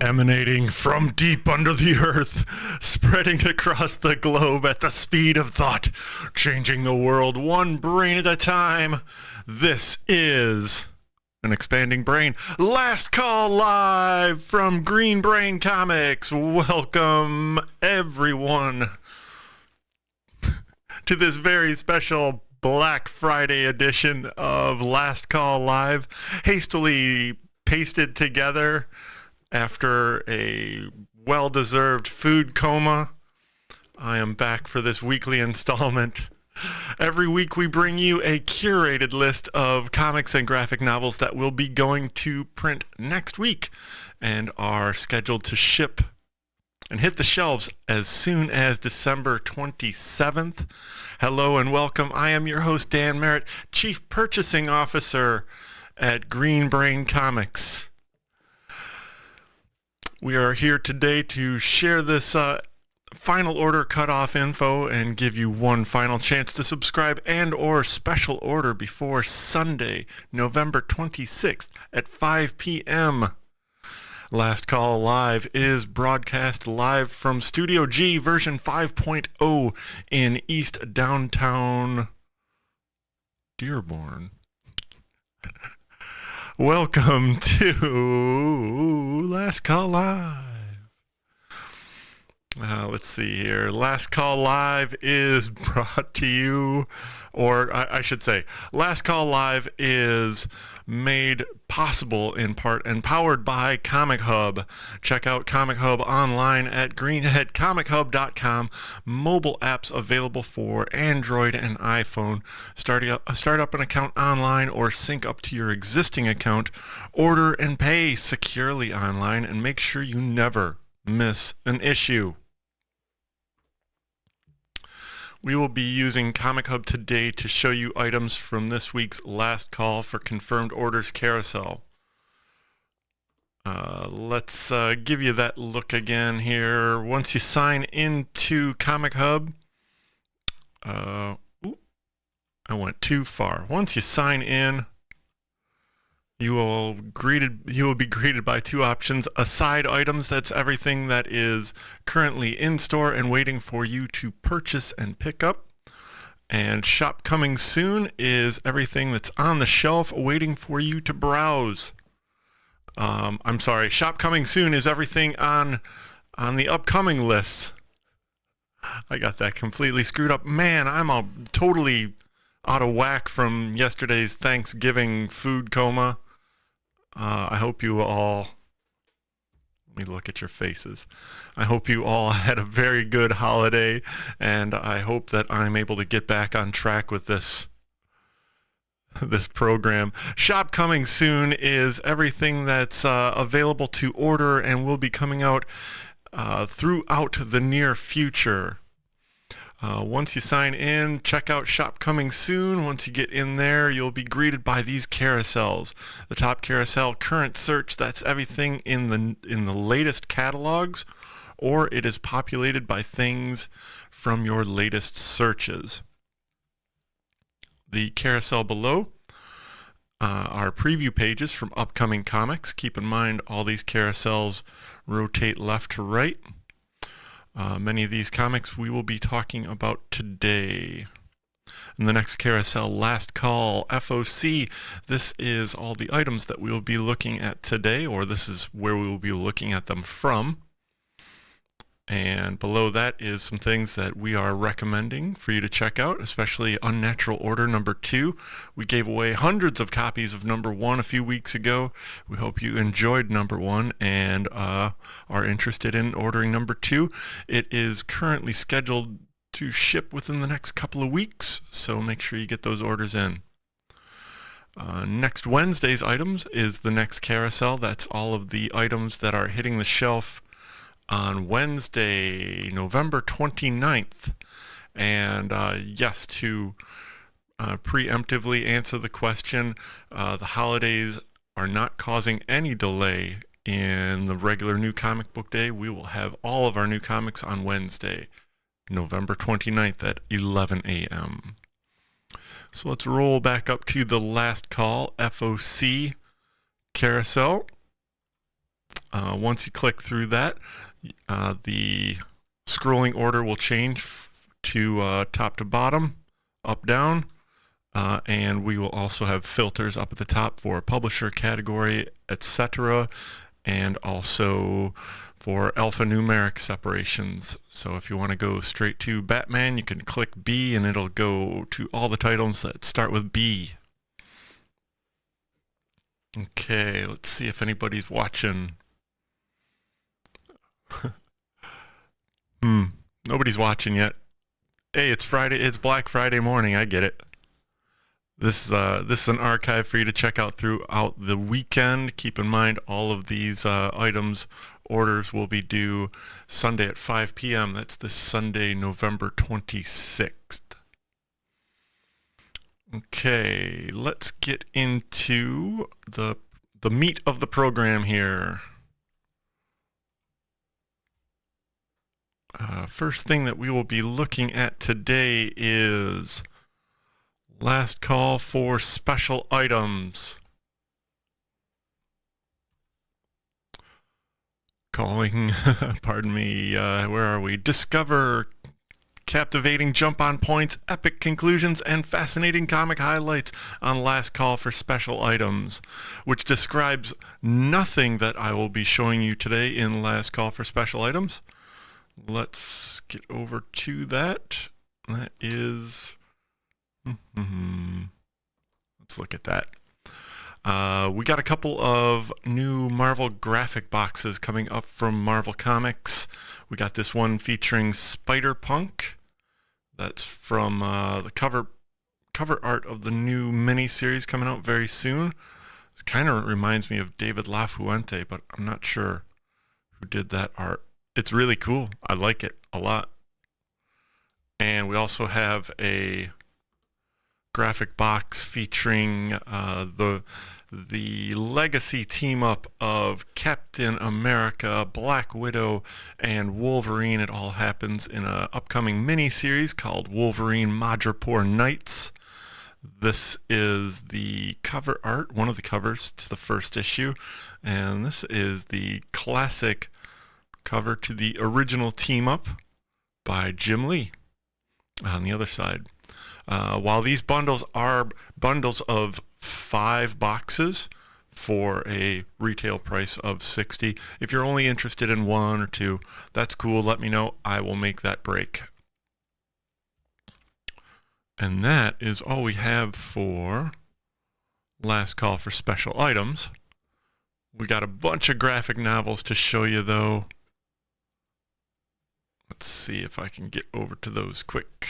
Emanating from deep under the earth, spreading across the globe at the speed of thought, changing the world one brain at a time. This is an expanding brain. Last Call live from Green Brain Comics. Welcome, everyone, to this very special Black Friday edition of Last Call Live, hastily pasted together after a well-deserved food coma. I am back for this weekly installment. Every week we bring you a curated list of comics and graphic novels that will be going to print next week and are scheduled to ship and hit the shelves as soon as December 27th. Hello and welcome. I am your host, Dan Merritt, Chief Purchasing Officer at Green Brain Comics. We are here today to share this final order cutoff info and give you one final chance to subscribe and or special order before Sunday, November 26th at 5 p.m. Last Call Live is broadcast live from Studio G version 5.0 in East Downtown Dearborn. Welcome to Last Call Live. Let's see here. Last Call Live is brought to you, or I should say, Last Call Live is made possible in part and powered by Comichub. Check out Comichub online at comichub.com. Mobile apps available for Android and iPhone. Start up an account online or sync up to your existing account. Order and pay securely online and make sure you never miss an issue. We will be using Comichub today to show you items from this week's Last Call for Confirmed Orders carousel. Let's give you that look again here. Once you sign into Comichub, I went too far. Once you sign in, you will be greeted by two options: aside items, that's everything that is currently in store and waiting for you to purchase and pick up. And shop coming soon is everything that's on the shelf waiting for you to browse. Shop coming soon is everything on the upcoming lists. I got that completely screwed up. Man, I'm totally out of whack from yesterday's Thanksgiving food coma. I hope you all, let me look at your faces. I hope you all had a very good holiday, and I hope that I'm able to get back on track with this program. Shop coming soon is everything that's available to order and will be coming out throughout the near future. Once you sign in, check out Shop Coming Soon. Once you get in there, you'll be greeted by these carousels. The top carousel, current search, that's everything in the latest catalogs, or it is populated by things from your latest searches. The carousel below are preview pages from upcoming comics. Keep in mind all these carousels rotate left to right. Many of these comics we will be talking about today. In the next carousel, Last Call, FOC, this is all the items that we will be looking at today, or this is where we will be looking at them from. And below that is some things that we are recommending for you to check out, especially Unnatural Order number 2. We gave away hundreds of copies of number 1 a few weeks ago. We hope you enjoyed number 1 and are interested in ordering number 2. It is currently scheduled to ship within the next couple of weeks, so make sure you get those orders in. Next Wednesday's items is the next carousel. That's all of the items that are hitting the shelf on Wednesday, November 29th. And yes, to preemptively answer the question, the holidays are not causing any delay in the regular New Comic Book Day. We will have all of our new comics on Wednesday, November 29th at 11 a.m. So let's roll back up to the Last Call, FOC carousel. Once you click through that, the scrolling order will change to top to bottom, up, down, and we will also have filters up at the top for publisher, category, etc., and also for alphanumeric separations. So if you want to go straight to Batman, you can click B and it'll go to all the titles that start with B. Okay, let's see if anybody's watching. Nobody's watching yet. Hey, it's Friday. It's Black Friday morning. I get it. This is an archive for you to check out throughout the weekend. Keep in mind, all of these orders will be due Sunday at 5 p.m. That's this Sunday, November 26th. Okay, let's get into the meat of the program here. First thing that we will be looking at today is last call for special items. Calling, pardon me, where are we? Discover captivating jump-on points, epic conclusions, and fascinating comic highlights on Last Call for Special Items, which describes nothing that I will be showing you today in Last Call for Special Items. Let's get over to that. That is... Let's look at that. We got a couple of new Marvel graphic boxes coming up from Marvel Comics. We got this one featuring Spider-Punk. That's from the cover art of the new miniseries coming out very soon. It kind of reminds me of David LaFuente, but I'm not sure who did that art. It's really cool. I like it a lot. And we also have a graphic box featuring the legacy team up of Captain America, Black Widow, and Wolverine. It all happens in an upcoming mini-series called Wolverine Madripoor Nights. This is the cover art, one of the covers to the first issue, and this is the classic cover to the original team up by Jim Lee on the other side. While these bundles are bundles of 5 boxes for a retail price of $60, if you're only interested in 1 or 2, that's cool. Let me know. I will make that break. And that is all we have for Last Call for Special Items. We got a bunch of graphic novels to show you, though. Let's see if I can get over to those quick.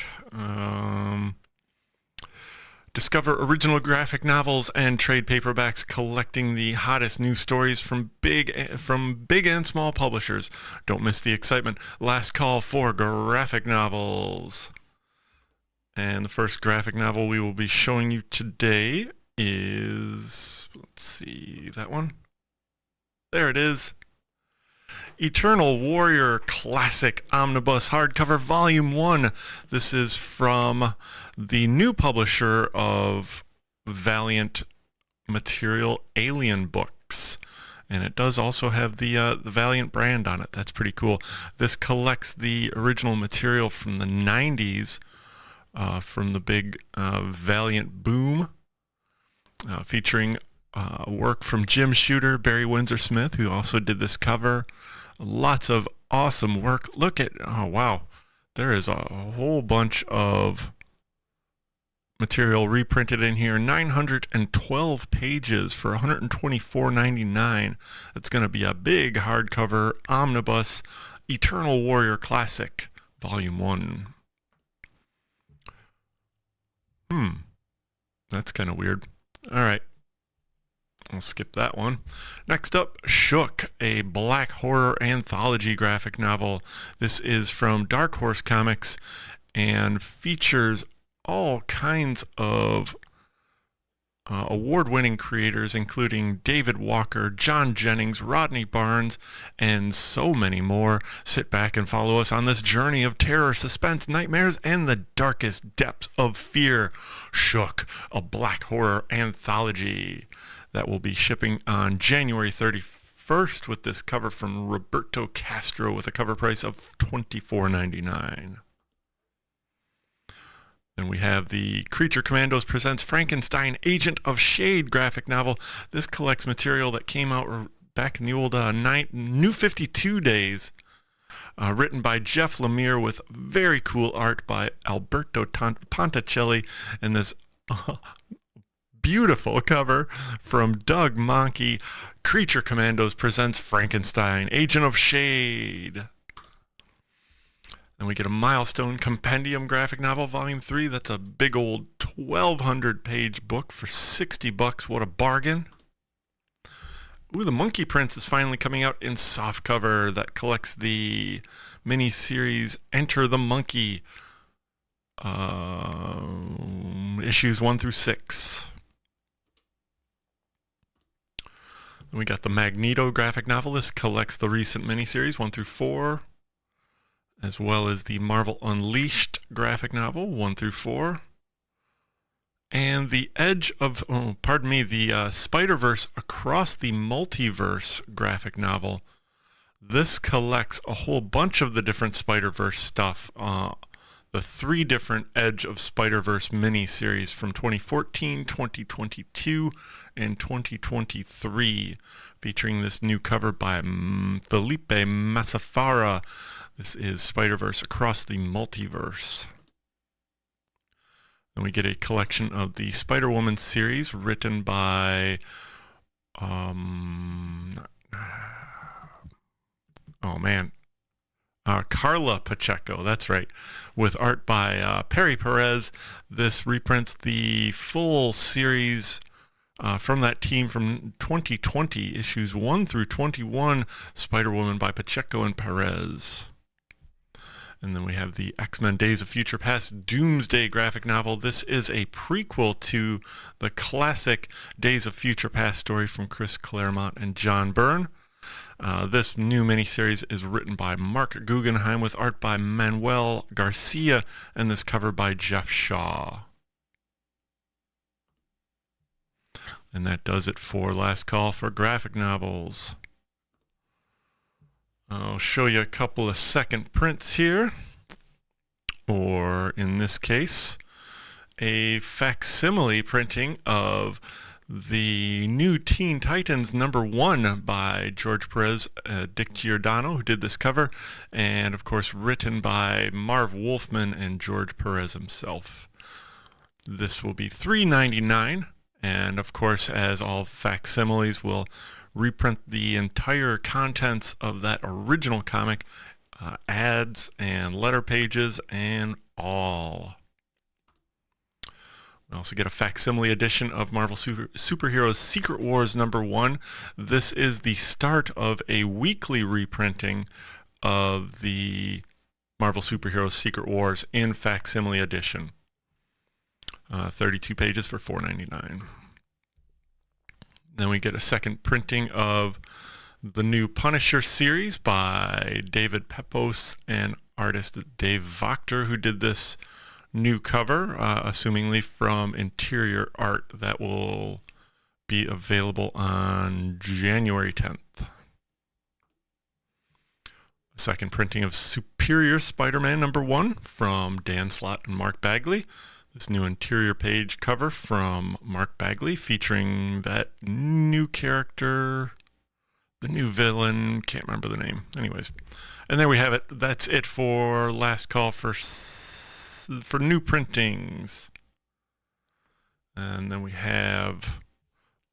Discover original graphic novels and trade paperbacks collecting the hottest new stories from big and small publishers. Don't miss the excitement. Last call for graphic novels. And the first graphic novel we will be showing you today is, let's see, that one. There it is. Eternal Warrior Classic Omnibus Hardcover Volume 1. This is from the new publisher of Valiant material, Alien Books. And it does also have the Valiant brand on it. That's pretty cool. This collects the original material from the 90s, from the big Valiant boom, featuring work from Jim Shooter, Barry Windsor Smith, who also did this cover. Lots of awesome work. Look at, oh wow, there is a whole bunch of material reprinted in here. 912 pages for $124.99. It's going to be a big hardcover omnibus Eternal Warrior Classic Volume 1. That's kind of weird. All right. I'll skip that one. Next up, Shook, a black horror anthology graphic novel. This is from Dark Horse Comics and features all kinds of award-winning creators, including David Walker, John Jennings, Rodney Barnes, and so many more. Sit back and follow us on this journey of terror, suspense, nightmares, and the darkest depths of fear. Shook, a black horror anthology that will be shipping on January 31st. first with this cover from Roberto Castro with a cover price of $24.99. Then we have the Creature Commandos presents Frankenstein Agent of Shade graphic novel. This collects material that came out back in the old New 52 days. Written by Jeff Lemire with very cool art by Alberto Ponticelli, and this beautiful cover from Doug Mahnke. Creature Commandos presents Frankenstein, Agent of Shade. Then we get a Milestone Compendium graphic novel, volume 3. That's a big old 1,200-page book for $60. What a bargain. Ooh, the Monkey Prince is finally coming out in softcover. That collects the mini-series Enter the Monkey, issues 1 through 6. Then we got the Magneto graphic novel. This collects the recent miniseries 1 through 4, as well as the Marvel Unleashed graphic novel 1 through 4. And the the Spider-Verse Across the Multiverse graphic novel. This collects a whole bunch of the different Spider-Verse stuff. The 3 different Edge of Spider-Verse mini-series from 2014, 2022, and 2023, featuring this new cover by Felipe Massafara. This is Spider-Verse Across the Multiverse. Then we get a collection of the Spider-Woman series written by Carla Pacheco, that's right, with art by Perry Perez. This reprints the full series from that team from 2020, issues 1 through 21, Spider-Woman by Pacheco and Perez. And then we have the X-Men Days of Future Past Doomsday graphic novel. This is a prequel to the classic Days of Future Past story from Chris Claremont and John Byrne. This new miniseries is written by Mark Guggenheim with art by Manuel Garcia, and this cover by Jeff Shaw. And that does it for Last Call for graphic novels. I'll show you a couple of second prints here, or in this case, a facsimile printing of the new Teen Titans #1 by George Perez, Dick Giordano, who did this cover, and of course written by Marv Wolfman and George Perez himself. This will be $3.99, and of course, as all facsimiles, will reprint the entire contents of that original comic, ads and letter pages and all. We also get a facsimile edition of Marvel Superheroes Secret Wars #1. This is the start of a weekly reprinting of the Marvel Superheroes Secret Wars in facsimile edition. 32 pages for $4.99. Then we get a second printing of the new Punisher series by David Pepose and artist Dave Wachter, who did this new cover, assumingly from Interior Art, that will be available on January 10th. A second printing of Superior Spider-Man #1 from Dan Slott and Mark Bagley. This new interior page cover from Mark Bagley featuring that new character, the new villain, can't remember the name. Anyways, and there we have it. That's it for Last Call for new printings. And then we have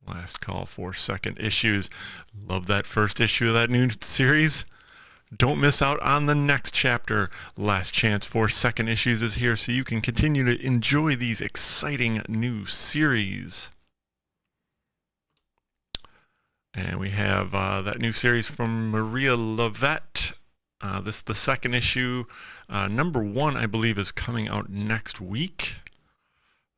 Last Call for second issues. Love that first issue of that new series. Don't miss out on the next chapter. Last Chance for second issues is here, so you can continue to enjoy these exciting new series. And we have that new series from Maria Lovett. This is the second issue. #1, I believe, is coming out next week.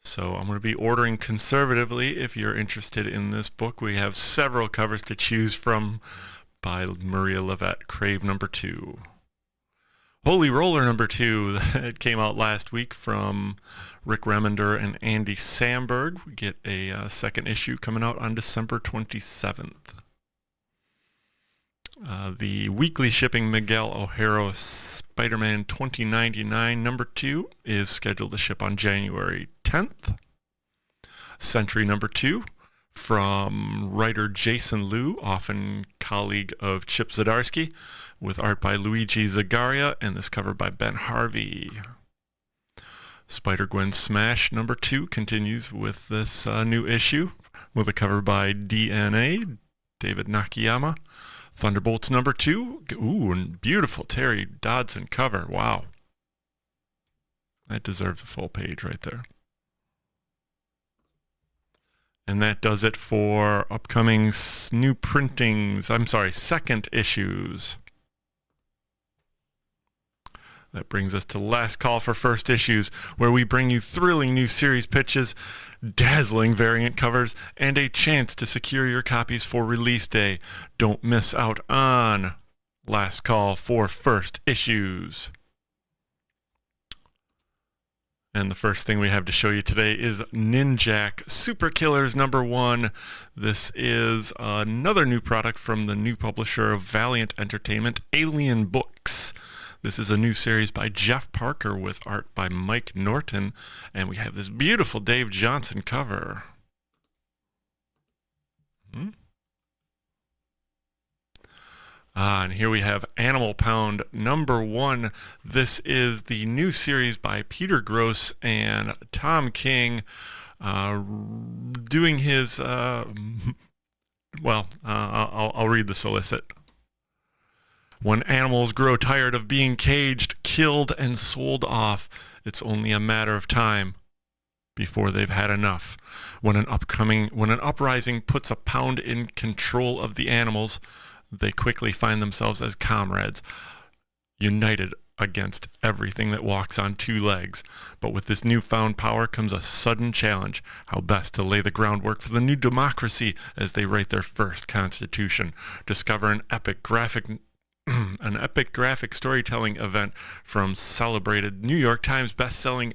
So I'm going to be ordering conservatively if you're interested in this book. We have several covers to choose from by Maria Lovett. Crave #2. Holy Roller #2, that came out last week from Rick Remender and Andy Samberg. We get a second issue coming out on December 27th. The weekly shipping Miguel O'Hara Spider-Man 2099 number 2 is scheduled to ship on January 10th. Sentry number 2 from writer Jason Liu, often colleague of Chip Zdarsky, with art by Luigi Zagaria and this cover by Ben Harvey. Spider-Gwen Smash number 2 continues with this new issue with a cover by DNA, David Nakayama. Thunderbolts number 2. Ooh, and beautiful Terry Dodson cover. Wow. That deserves a full page right there. And that does it for upcoming new printings. I'm sorry, second issues. That brings us to last call for first issues, where we bring you thrilling new series pitches, dazzling variant covers, and a chance to secure your copies for release day. Don't miss out on last call for first issues. And the first thing we have to show you today is Ninjak Super Killers number 1. This is another new product from the new publisher of Valiant Entertainment, Alien Books. This is a new series by Jeff Parker with art by Mike Norton, and we have this beautiful Dave Johnson cover. And here we have Animal Pound number 1. This is the new series by Peter Gross and Tom King, doing his, I'll read the solicit. When animals grow tired of being caged, killed, and sold off, it's only a matter of time before they've had enough. When an uprising puts a pound in control of the animals, they quickly find themselves as comrades, united against everything that walks on 2 legs. But with this newfound power comes a sudden challenge: how best to lay the groundwork for the new democracy as they write their first constitution. Discover an epic graphic storytelling event from celebrated New York Times bestselling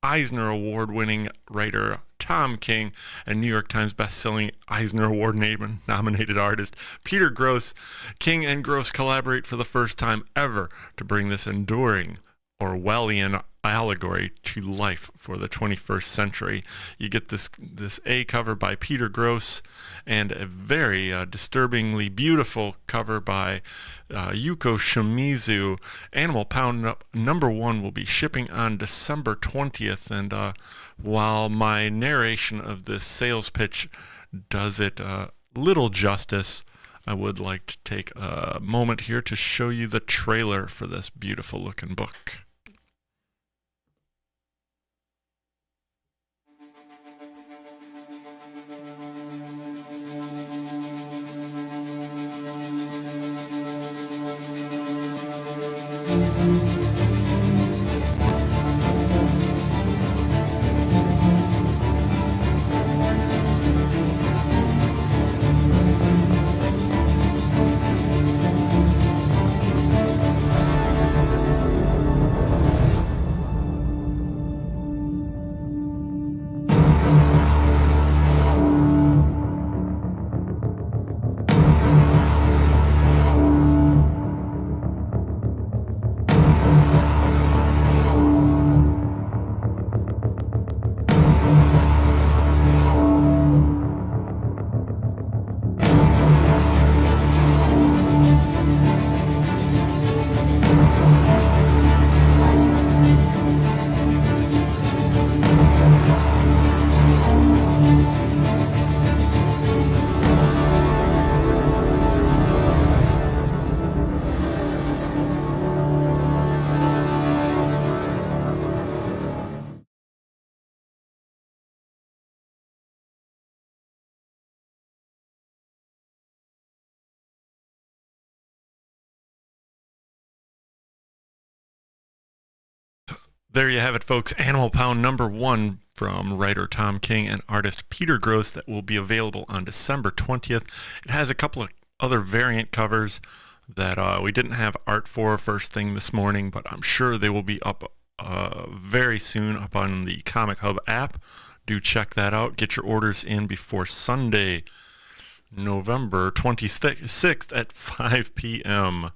Eisner Award-winning writer Tom King and New York Times bestselling Eisner Award-nominated artist Peter Gross. King and Gross collaborate for the first time ever to bring this enduring Orwellian allegory to life for the 21st century. You get this A cover by Peter Gross and a very disturbingly beautiful cover by Yuko Shimizu. Animal Pound number 1 will be shipping on December 20th, and while my narration of this sales pitch does it little justice, I would like to take a moment here to show you the trailer for this beautiful looking book. There you have it, folks. Animal Pound number 1 from writer Tom King and artist Peter Gross, that will be available on December 20th. It has a couple of other variant covers that we didn't have art for first thing this morning, but I'm sure they will be up very soon up on the Comichub app. Do check that out. Get your orders in before Sunday. November 26th at 5 p.m.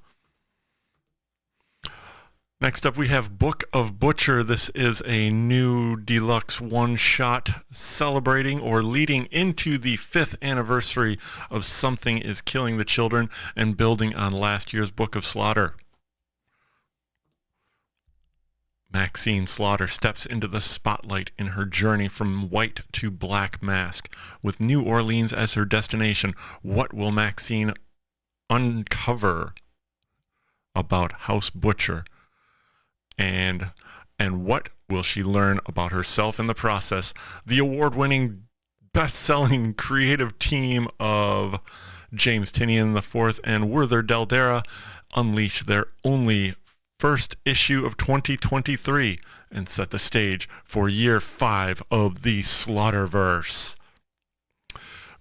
Next up, we have Book of Butcher. This is a new deluxe one-shot celebrating or leading into the 5th anniversary of Something is Killing the Children and building on last year's Book of Slaughter. Maxine Slaughter steps into the spotlight in her journey from white to black mask. With New Orleans as her destination, what will Maxine uncover about House Butcher? And what will she learn about herself in the process? The award-winning, best-selling creative team of James Tynion IV and Werther Dell'Edera unleash their only first issue of 2023 and set the stage for year 5 of the Slaughterverse.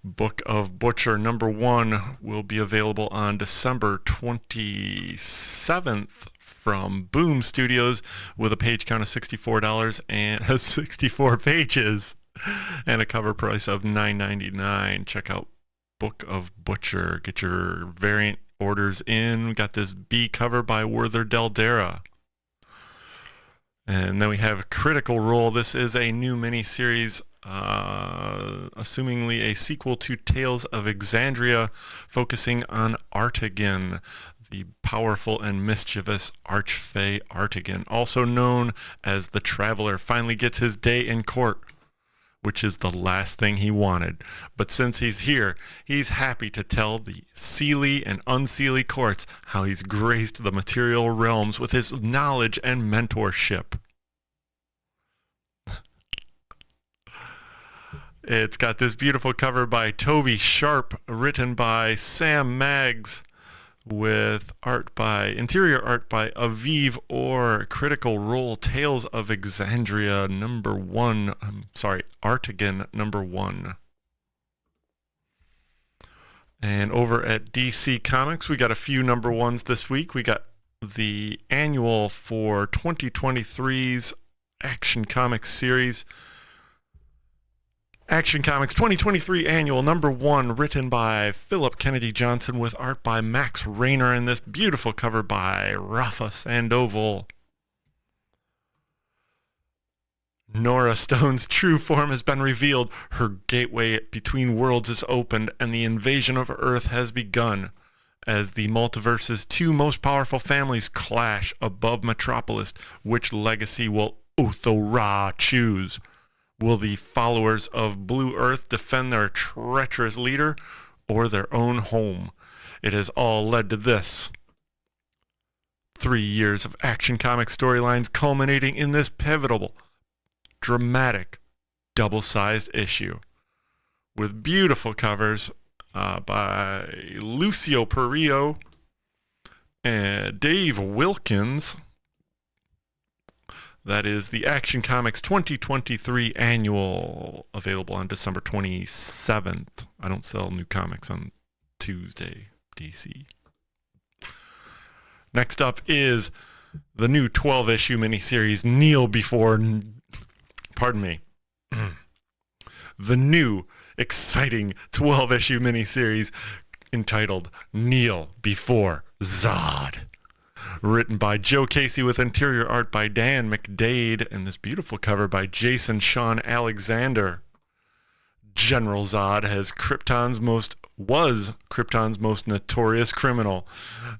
Book of Butcher #1 will be available on December 27th from Boom Studios with a page count of $64 and 64 pages and a cover price of $9.99. Check out Book of Butcher. Get your variant orders in. We got this B cover by Werther Dell'Edera. And then we have Critical Role. This is a new miniseries, assumingly a sequel to Tales of Exandria, focusing on Artigan, the powerful and mischievous Archfey Artigan, also known as the Traveler, finally gets his day in court, which is the last thing he wanted. But since he's here, he's happy to tell the Seelie and Unseelie courts how he's graced the material realms with his knowledge and mentorship. It's got this beautiful cover by Toby Sharp, written by Sam Maggs, with interior art by Aviv Orr. Critical Role, Tales of Exandria #1. Artigan #1. And over at DC Comics, we got a few #1s this week. We got the annual for 2023's Action Comics series. Action Comics 2023 Annual #1, written by Philip Kennedy Johnson with art by Max Raynor, and this beautiful cover by Rafa Sandoval. Nora Stone's true form has been revealed. Her gateway between worlds is opened, and the invasion of Earth has begun. As the multiverse's two most powerful families clash above Metropolis, which legacy will Otho-Ra choose? Will the followers of Blue Earth defend their treacherous leader or their own home? It has all led to this. 3 years of Action Comics storylines culminating in this pivotal, dramatic, double-sized issue. With beautiful covers by Lucio Perillo and Dave Wilkins. That is the Action Comics 2023 Annual, available on December 27th. I don't sell new comics on Tuesday, DC. Next up is the new 12-issue miniseries, Kneel Before... Pardon me. The new, exciting 12-issue miniseries entitled Kneel Before Zod. Written by Joe Casey with interior art by Dan McDade and this beautiful cover by Jason Sean Alexander. General Zod was Krypton's most notorious criminal.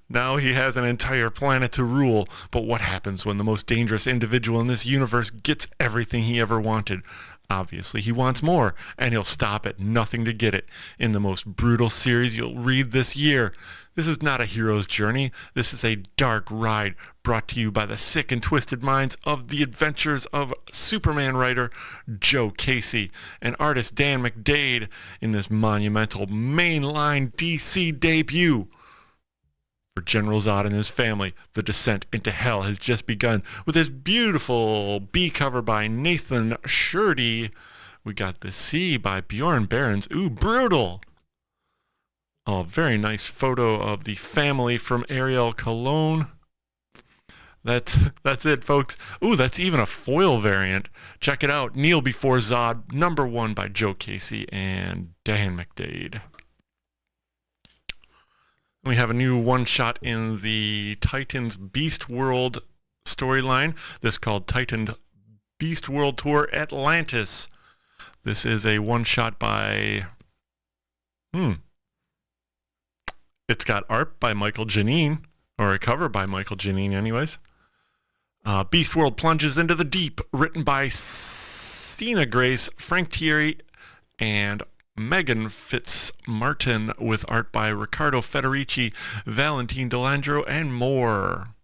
Now he has an entire planet to rule, but what happens when the most dangerous individual in this universe gets everything he ever wanted? Obviously, he wants more, and he'll stop at nothing to get it. In the most brutal series you'll read this year. This is not a hero's journey. This is a dark ride brought to you by the sick and twisted minds of the adventures of Superman writer Joe Casey and artist Dan McDade in this monumental mainline DC debut. For General Zod and his family, the descent into hell has just begun. With this beautiful B cover by Nathan Shurdy, we got the C by Bjorn Behrens. Ooh, brutal! Oh, very nice photo of the family from Ariel Cologne. That's it, folks. Ooh, that's even a foil variant. Check it out. Kneel Before Zod, #1 by Joe Casey and Dan McDade. We have a new one-shot in the Titans Beast World storyline. This called Titan Beast World Tour Atlantis. This is a one-shot by... It's got art by Michael Janine, or a cover by Michael Janine anyways. Beast World plunges into the deep, written by Sina Grace, Frank Thierry, and Megan Fitzmartin, with art by Riccardo Federici, Valentine Delandro, and more.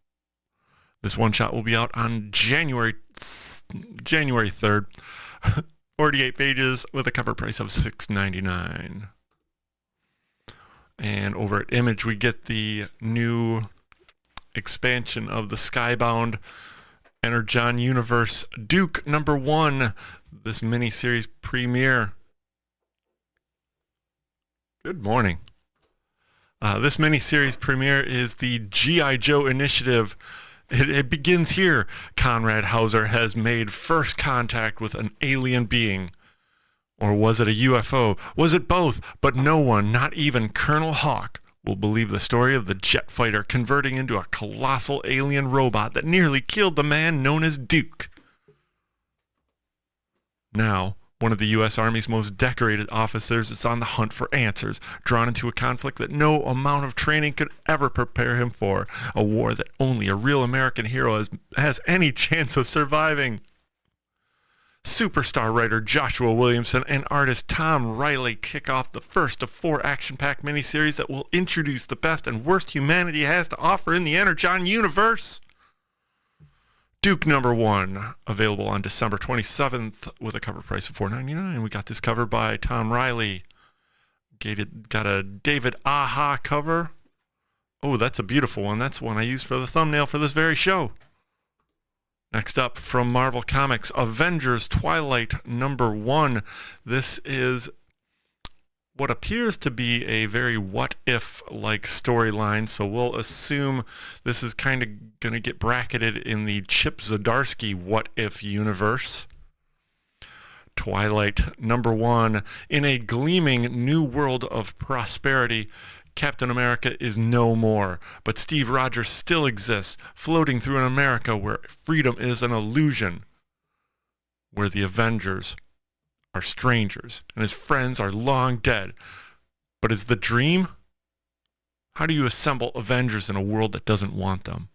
This one-shot will be out on January 3rd. 48 pages with a cover price of $6.99. And over at Image, we get the new expansion of the Skybound Energon Universe Duke #1, this miniseries premiere. Good morning. This miniseries premiere is the G.I. Joe Initiative. It begins here. Conrad Hauser has made first contact with an alien being. Or was it a UFO? Was it both? But no one, not even Colonel Hawk, will believe the story of the jet fighter converting into a colossal alien robot that nearly killed the man known as Duke. Now, one of the U.S. Army's most decorated officers is on the hunt for answers, drawn into a conflict that no amount of training could ever prepare him for, a war that only a real American hero has any chance of surviving. Superstar writer Joshua Williamson and artist Tom Riley kick off the first of 4 action-packed miniseries that will introduce the best and worst humanity has to offer in the Energon universe. Duke #1, available on December 27th with a cover price of $4.99. We got this cover by Tom Riley. Got a David Aha cover. Oh, that's a beautiful one. That's one I used for the thumbnail for this very show. Next up, from Marvel Comics, Avengers Twilight #1. This is what appears to be a very what-if-like storyline, so we'll assume this is kind of going to get bracketed in the Chip Zdarsky what-if universe. Twilight #1. In a gleaming new world of prosperity, Captain America is no more, but Steve Rogers still exists, floating through an America where freedom is an illusion, where the Avengers are strangers and his friends are long dead. But is the dream? How do you assemble Avengers in a world that doesn't want them?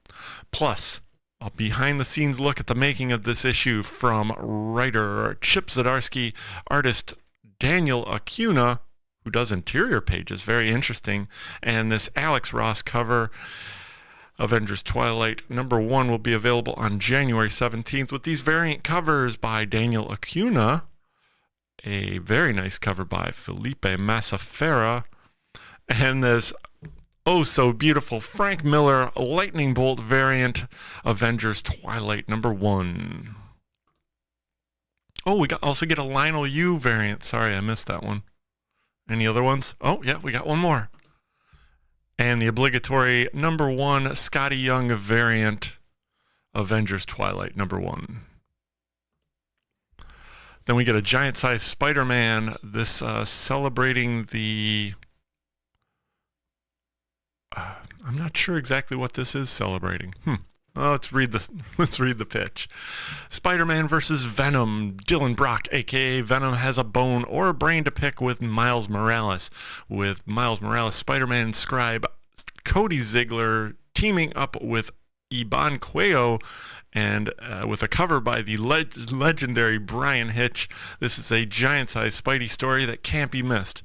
Plus, a behind-the-scenes look at the making of this issue from writer Chip Zdarsky, artist Daniel Acuna, who does interior pages, very interesting, and this Alex Ross cover. Avengers Twilight #1 will be available on January 17th with these variant covers by Daniel Acuna, a very nice cover by Felipe Massafera, and this oh-so-beautiful Frank Miller Lightning Bolt variant, Avengers Twilight #1. Oh, we also get a Lionel Yu variant. Sorry, I missed that one. Any other ones? Oh, yeah, we got one more. And the obligatory #1 Scotty Young variant, Avengers Twilight #1. Then we get a giant-sized Spider-Man, this celebrating the... I'm not sure exactly what this is celebrating. Oh, let's read the pitch. Spider-Man versus Venom. Dylan Brock, a.k.a. Venom, has a bone or a brain to pick with Miles Morales. With Miles Morales, Spider-Man scribe Cody Ziegler teaming up with Iban Cuello, and with a cover by the legendary Brian Hitch. This is a giant-sized Spidey story that can't be missed.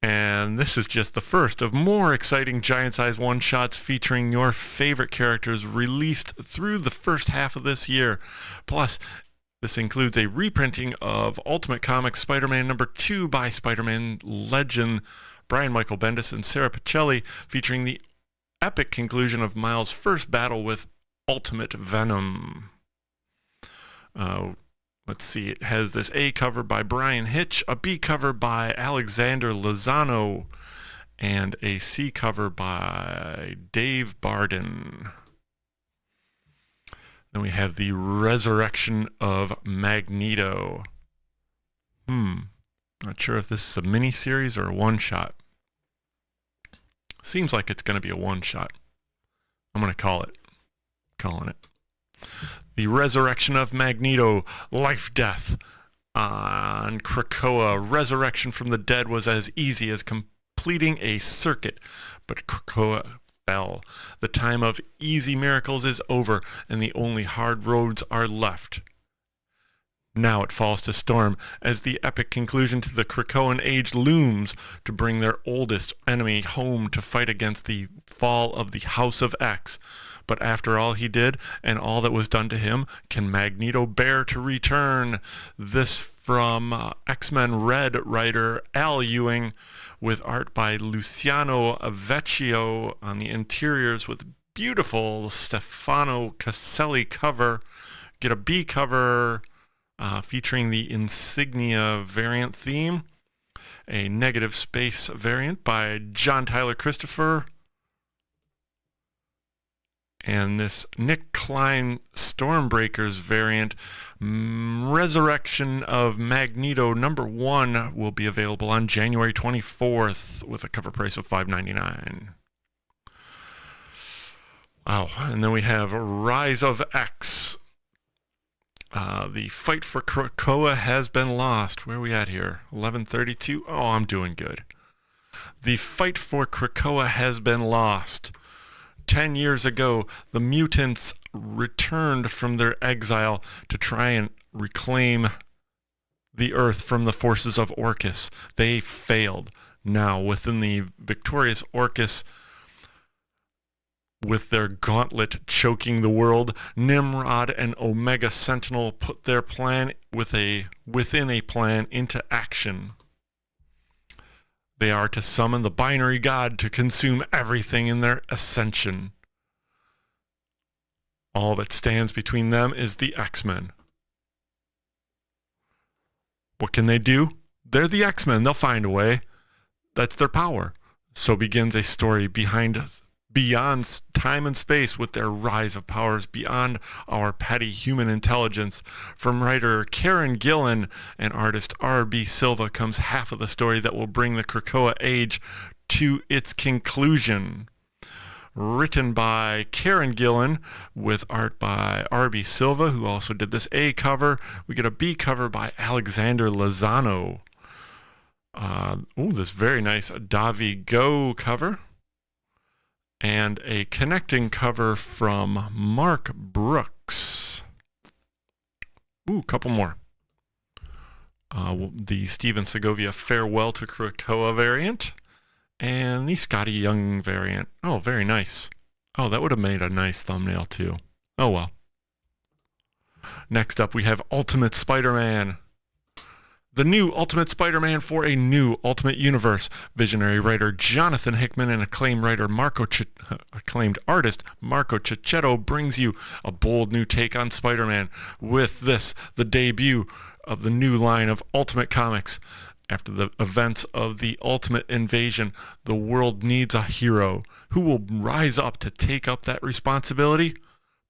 And this is just the first of more exciting giant-sized one-shots featuring your favorite characters released through the first half of this year. Plus, this includes a reprinting of Ultimate Comics Spider-Man #2 by Spider-Man legend Brian Michael Bendis and Sarah Pichelli, featuring the epic conclusion of Miles' first battle with Ultimate Venom. Let's see, it has this A cover by Brian Hitch, a B cover by Alexander Lozano, and a C cover by Dave Barden. Then we have the Resurrection of Magneto. Not sure if this is a mini-series or a one-shot. Seems like it's going to be a one-shot. I'm going to call it. Calling it. The Resurrection of Magneto, Life Death. On Krakoa, resurrection from the dead was as easy as completing a circuit, but Krakoa fell. The time of easy miracles is over, and the only hard roads are left. Now it falls to storm, as the epic conclusion to the Krakoan age looms to bring their oldest enemy home to fight against the fall of the House of X. But after all he did, and all that was done to him, can Magneto bear to return? This from X-Men Red writer Al Ewing, with art by Luciano Vecchio on the interiors, with beautiful Stefano Caselli cover. Get a B cover featuring the Insignia variant theme. A negative space variant by John Tyler Christopher. And this Nick Klein Stormbreakers variant, Resurrection of Magneto #1, will be available on January 24th with a cover price of $5.99. Wow, and then we have Rise of X. The fight for Krakoa has been lost. Where are we at here? 11:32? Oh, I'm doing good. The fight for Krakoa has been lost. 10 years ago, the mutants returned from their exile to try and reclaim the Earth from the forces of Orcus. They failed. Now, within the victorious Orcus, with their gauntlet choking the world, Nimrod and Omega Sentinel put their plan within a plan into action. They are to summon the binary god to consume everything in their ascension. All that stands between them is the X-Men. What can they do? They're the X-Men. They'll find a way. That's their power. So begins a story beyond time and space, with their rise of powers beyond our petty human intelligence. From writer Karen Gillan and artist R.B. Silva comes half of the story that will bring the Krakoa age to its conclusion. Written by Karen Gillan with art by R.B. Silva, who also did this A cover. We get a B cover by Alexander Lozano. This very nice Davi Go cover. And a connecting cover from Mark Brooks. A couple more. The Steven Segovia Farewell to Krakoa variant. And the Scotty Young variant. Oh, very nice. Oh, that would have made a nice thumbnail too. Oh well. Next up we have Ultimate Spider-Man. The new Ultimate Spider-Man for a new Ultimate Universe. Visionary writer Jonathan Hickman and acclaimed artist Marco Cicchetto brings you a bold new take on Spider-Man. With this, the debut of the new line of Ultimate Comics. After the events of the Ultimate Invasion, the world needs a hero. Who will rise up to take up that responsibility?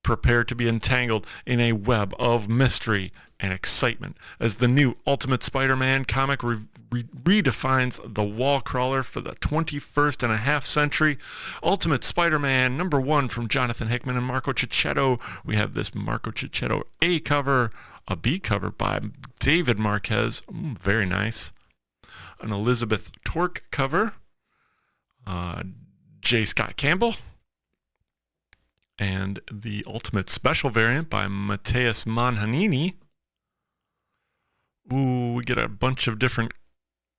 Prepare to be entangled in a web of mystery and excitement as the new Ultimate Spider-Man comic redefines the wall crawler for the 21st and a half century. Ultimate Spider-Man #1 from Jonathan Hickman and Marco Cicchetto. We have this Marco Cicchetto A cover, a B cover by David Marquez. Very nice. An Elizabeth Torque cover. J. Scott Campbell. And the Ultimate Special variant by Matthias Manhanini. We get a bunch of different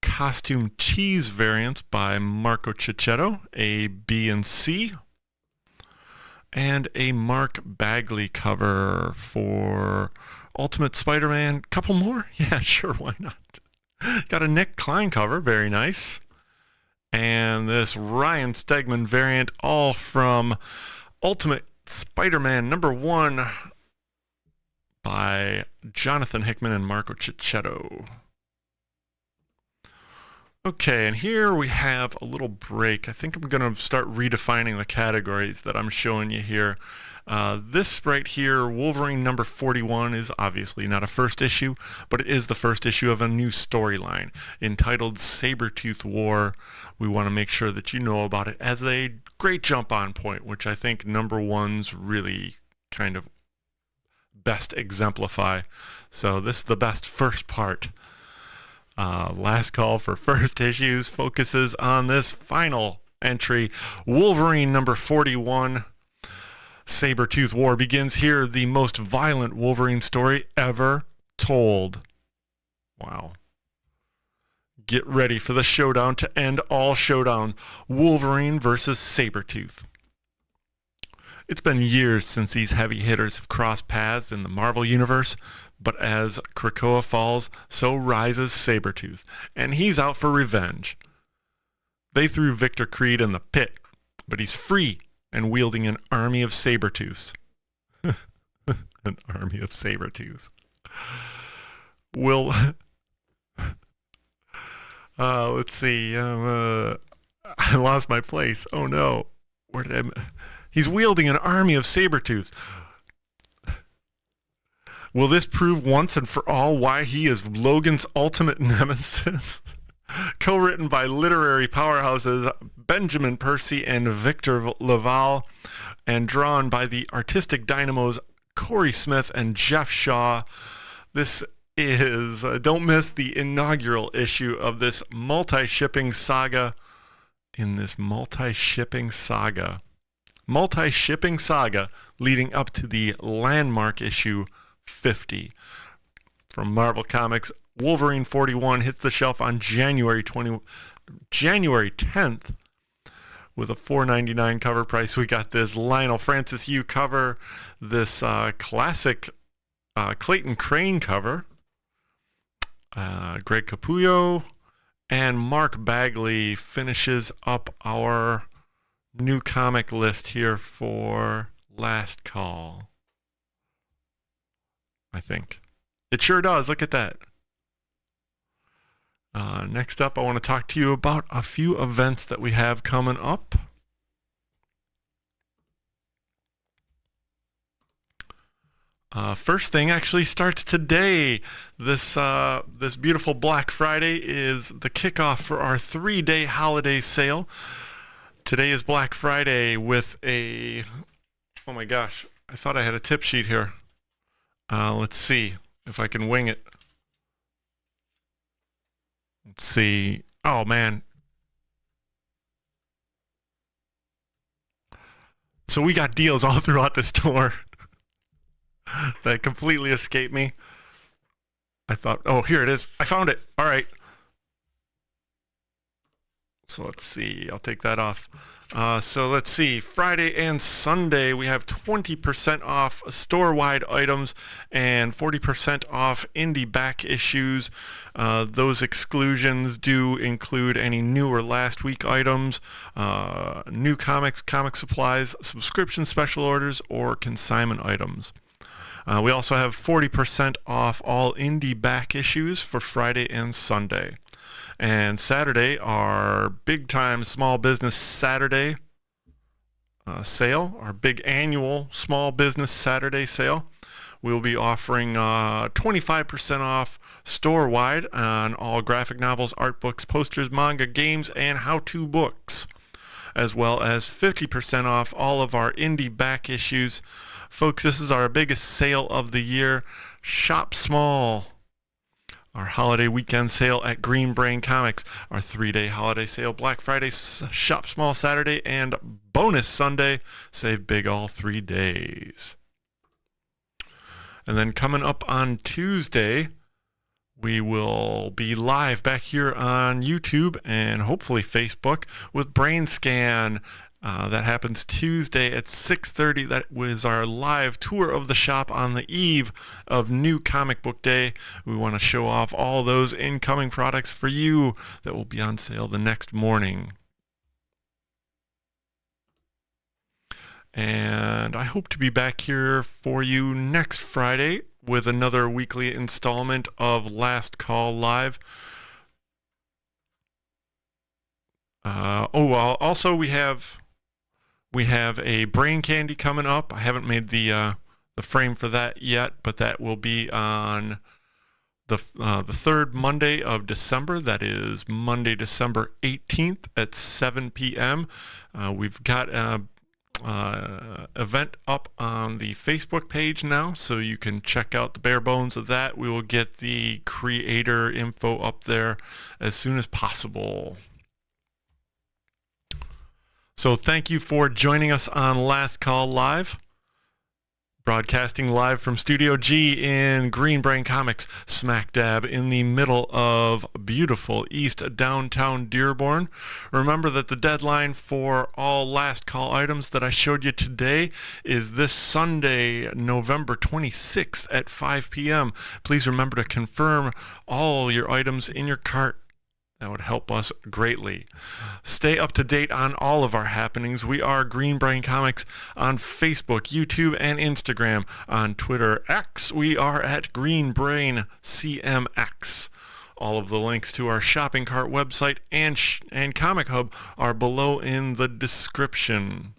costume cheese variants by Marco Cicchetto, A, B, and C. And a Mark Bagley cover for Ultimate Spider-Man. Couple more? Yeah, sure, why not? Got a Nick Klein cover, very nice. And this Ryan Stegman variant, all from Ultimate Spider-Man #1 by Jonathan Hickman and Marco Cicchetto. Okay, and here we have a little break. I think I'm going to start redefining the categories that I'm showing you here. This right here, Wolverine number 41, is obviously not a first issue, but it is the first issue of a new storyline entitled Sabretooth War. We want to make sure that you know about it as a great jump-on point, which I think number ones really kind of best exemplify. So this is the best first part. Last call for first issues focuses on this final entry, Wolverine number 41. Sabretooth War begins here, the most violent Wolverine story ever told. Wow. Get ready for the showdown to end all showdowns. Wolverine versus Sabretooth. It's been years since these heavy hitters have crossed paths in the Marvel Universe, but as Krakoa falls, so rises Sabretooth, and he's out for revenge. They threw Victor Creed in the pit, but he's free and wielding an army of Sabretooths. An army of Sabretooths. Let's see. I lost my place. Oh no. Where did I... He's wielding an army of Sabretooths. Will this prove once and for all why he is Logan's ultimate nemesis? Co-written by literary powerhouses Benjamin Percy and Victor Laval, and drawn by the artistic dynamos Corey Smith and Jeff Shaw. This is, don't miss the inaugural issue of this multi-shipping saga. Multi-shipping saga leading up to the landmark issue 50. From Marvel Comics, Wolverine 41 hits the shelf on January 10th with a $4.99 cover price. We got this Lionel Francis Yu cover, this classic Clayton Crane cover, Greg Capullo, and Mark Bagley finishes up our new comic list here for Last Call. I think. It sure does. Look at that. Next up, I want to talk to you about a few events that we have coming up. First thing actually starts today. This beautiful Black Friday is the kickoff for our 3-day holiday sale. Today is Black Friday with a... Oh my gosh, I thought I had a tip sheet here. Let's see if I can wing it. Let's see. Oh, man. So we got deals all throughout the store that completely escaped me. I thought, oh, here it is. I found it. All right. So let's see. I'll take that off. So let's see. Friday and Sunday, we have 20% off store-wide items and 40% off indie back issues. Those exclusions do include any new or last week items, new comics, comic supplies, subscription special orders, or consignment items. We also have 40% off all indie back issues for Friday and Sunday. And Saturday, our big-time Small Business Saturday sale, our big annual Small Business Saturday sale. We'll be offering 25% off store-wide on all graphic novels, art books, posters, manga, games, and how-to books, as well as 50% off all of our indie back issues. Folks, this is our biggest sale of the year. Shop small. Our holiday weekend sale at Green Brain Comics, our 3-day holiday sale, Black Friday, Shop Small Saturday, and Bonus Sunday. Save big all 3 days. And then coming up on Tuesday, we will be live back here on YouTube and hopefully Facebook with BrainScan. That happens Tuesday at 6:30. That was our live tour of the shop on the eve of New Comic Book Day. We want to show off all those incoming products for you that will be on sale the next morning. And I hope to be back here for you next Friday with another weekly installment of Last Call Live. Also we have a brain candy coming up. I haven't made the frame for that yet, but that will be on the third Monday of December. That is Monday, December 18th at 7 p.m. We've got an event up on the Facebook page now, so you can check out the bare bones of that. We will get the creator info up there as soon as possible. So thank you for joining us on Last Call Live. Broadcasting live from Studio G in Green Brain Comics, smack dab in the middle of beautiful East downtown Dearborn. Remember that the deadline for all last call items that I showed you today is this Sunday, November 26th at 5 p.m. Please remember to confirm all your items in your cart. That would help us greatly. Stay up to date on all of our happenings. We are Green Brain Comics on Facebook, YouTube, and Instagram. On Twitter X, we are at Green Brain CMX. All of the links to our shopping cart website and Comichub are below in the description.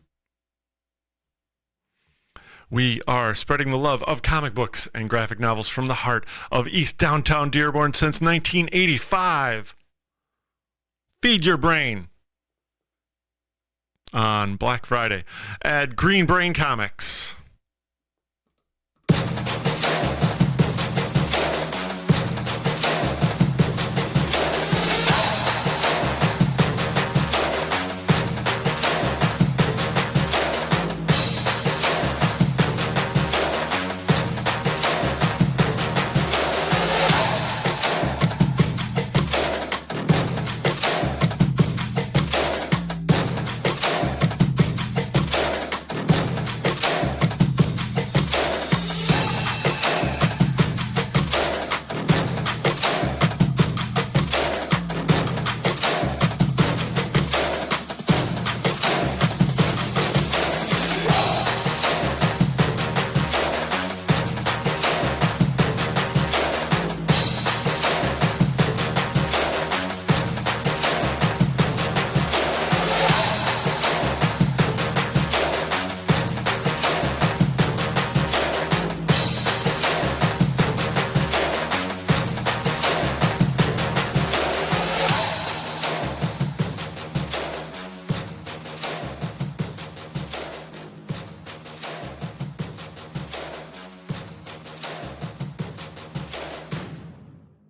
We are spreading the love of comic books and graphic novels from the heart of East Downtown Dearborn since 1985. Feed your brain on Black Friday at Green Brain Comics.